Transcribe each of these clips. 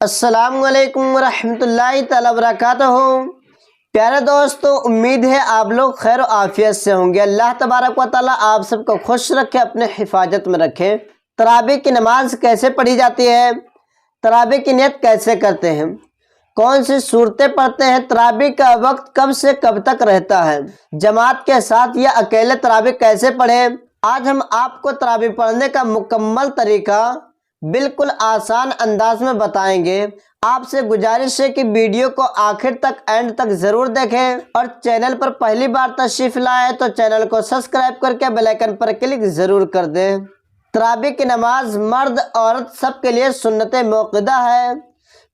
अस्सलाम वालेकुम वरहमतुल्लाहि ताला वबरकातुहू। प्यारे दोस्तों, उम्मीद है आप लोग खैर और आफियत से होंगे। अल्लाह तबारक व तआला आप सबको खुश रखे, अपने हिफाजत में रखे। तराबी की नमाज कैसे पढ़ी जाती है, तराबी की नियत कैसे करते हैं, कौन सी सूरतें पढ़ते हैं, तराबी का वक्त कब से कब तक रहता है, जमात के साथ या अकेले तराबी कैसे पढ़ें, आज हम आपको तराबी पढ़ने का मुकम्मल तरीका बिल्कुल आसान अंदाज में बताएंगे। आपसे गुजारिश है कि वीडियो को आखिर तक एंड तक ज़रूर देखें और चैनल पर पहली बार तशरीफ़ लाए तो चैनल को सब्सक्राइब करके बेल आइकन पर क्लिक ज़रूर कर दें। तराबी की नमाज मर्द औरत सब के लिए सुन्नत मौक़ूदा है।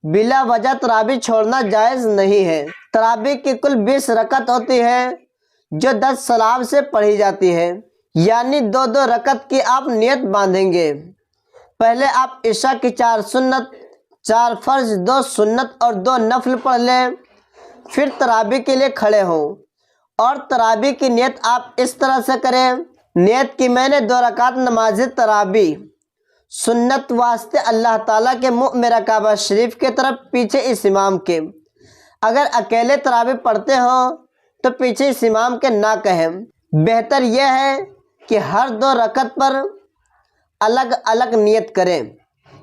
बिला वजह तराबी छोड़ना जायज़ नहीं है। तराबी की कुल 20 रकत होती है जो 10 सलाम से पढ़ी जाती है, यानी 2-2 रकत की आप नियत बांधेंगे। पहले आप इशा की 4 सुन्नत, 4 फर्ज, 2 सुन्नत और 2 नफल पढ़ लें। फिर तराबी के लिए खड़े हों और तराबी की नियत आप इस तरह से करें। नियत की मैंने 2 रकात नमाज तराबी सुन्नत वास्ते अल्लाह ताला के मुँह मेरा काबा शरीफ के तरफ, पीछे इस इमाम के। अगर अकेले तराबी पढ़ते हो तो पीछे इस इमाम के ना कहें। बेहतर यह है कि हर 2 रकत पर अलग अलग नियत करें,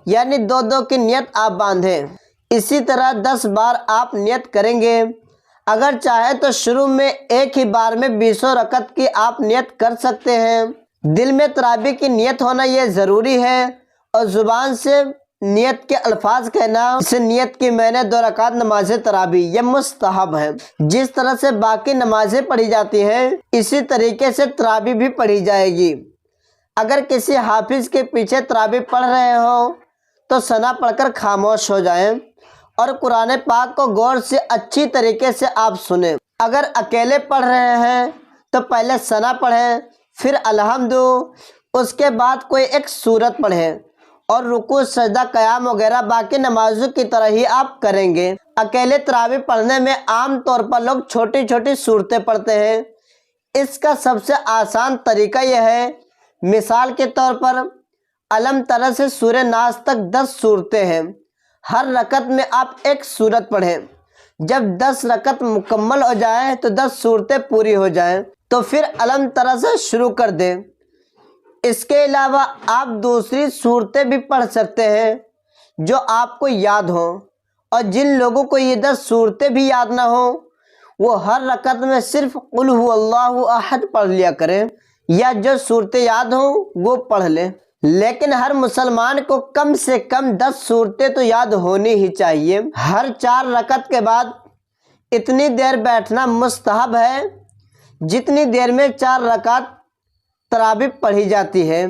यानी 2-2 की नियत आप बांधें। इसी तरह 10 बार आप नियत करेंगे। अगर चाहे तो शुरू में एक ही बार में 20 रकत की आप नियत कर सकते हैं। दिल में तराबी की नियत होना यह ज़रूरी है और ज़ुबान से नियत के अल्फाज कहना, इस नियत की मैंने 2 रकात नमाज तराबी, यह मुस्तहब है। जिस तरह से बाकी नमाजें पढ़ी जाती हैं इसी तरीके से तराबी भी पढ़ी जाएगी। अगर किसी हाफिज के पीछे तराबी पढ़ रहे हो तो सना पढ़कर खामोश हो जाएं और कुरान पाक को गौर से अच्छी तरीके से आप सुने। अगर अकेले पढ़ रहे हैं तो पहले सना पढ़ें, फिर अलहम्दु, उसके बाद कोई एक सूरत पढ़ें और रुकू, सजदा, क़याम वगैरह बाकी नमाजों की तरह ही आप करेंगे। अकेले तराबी पढ़ने में आम तौर पर लोग छोटी छोटी सूरतें पढ़ते हैं। इसका सबसे आसान तरीका यह है, मिसाल के तौर पर अलम तरह से सूरह नास तक 10 सूरतें हैं। हर रकत में आप एक सूरत पढ़ें। जब 10 रकत मुकम्मल हो जाए तो 10 सूरतें पूरी हो जाएं तो फिर अलम तरह से शुरू कर दें। इसके अलावा आप दूसरी सूरतें भी पढ़ सकते हैं जो आपको याद हो, और जिन लोगों को ये 10 सूरतें भी याद ना हो वो हर रकत में सिर्फ कुल हुवल्लाहु अहद पढ़ लिया करें, या जो सूरतें याद हो वो पढ़ लें। लेकिन हर मुसलमान को कम से कम 10 सूरतें तो याद होनी ही चाहिए। हर 4 रकत के बाद इतनी देर बैठना मुस्तहब है जितनी देर में 4 रकात तराबी पढ़ी जाती है।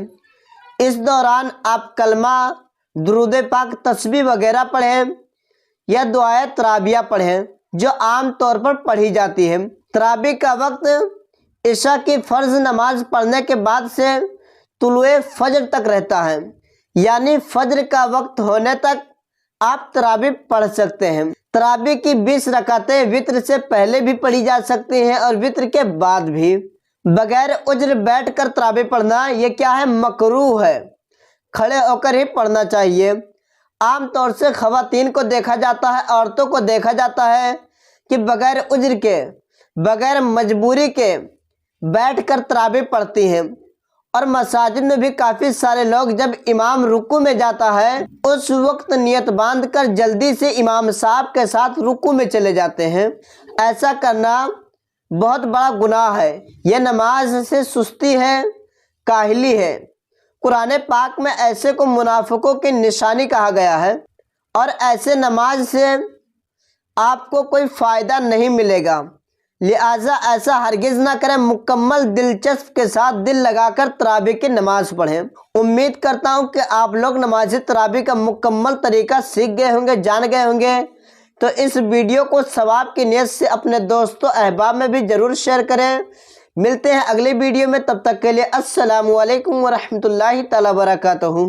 इस दौरान आप कलमा, दुरूद पाक, तस्बीह वगैरह पढ़ें या दुआए तराबिया पढ़ें जो आम तौर पर पढ़ी जाती है। तराबी का वक्त इशा की फ़र्ज नमाज पढ़ने के बाद से तुलुए फजर तक रहता है, यानी फजर का वक्त होने तक आप तराबी पढ़ सकते हैं। तराबी की 20 रकातें वित्र से पहले भी पढ़ी जा सकती हैं और वित्र के बाद भी। बगैर उज्र बैठ कर तराबी पढ़ना ये क्या है, मकरूह है। खड़े होकर ही पढ़ना चाहिए। आम तौर से ख़वातीन को देखा जाता है, औरतों को देखा जाता है कि बगैर उज्र के, बगैर मजबूरी के बैठकर तराबी पढ़ती हैं। और मसाजिद में भी काफ़ी सारे लोग जब इमाम रुकू में जाता है उस वक्त नियत बांधकर जल्दी से इमाम साहब के साथ रुकू में चले जाते हैं। ऐसा करना बहुत बड़ा गुनाह है। यह नमाज से सुस्ती है, काहली है। कुरान पाक में ऐसे को मुनाफिकों की निशानी कहा गया है और ऐसे नमाज से आपको कोई फ़ायदा नहीं मिलेगा। लिहाजा ऐसा हरगिज़ ना करें। मुकम्मल दिलचस्प के साथ दिल लगाकर तराबी की नमाज पढ़ें। उम्मीद करता हूँ कि आप लोग नमाज तराबी का मुकम्मल तरीका सीख गए होंगे, जान गए होंगे। तो इस वीडियो को सवाब की नियत से अपने दोस्तों अहबाब में भी ज़रूर शेयर करें। मिलते हैं अगली वीडियो में, तब तक के लिए अस्सलामु अलैकुम वरहमतुल्लाहि ताला वबरकातुहू।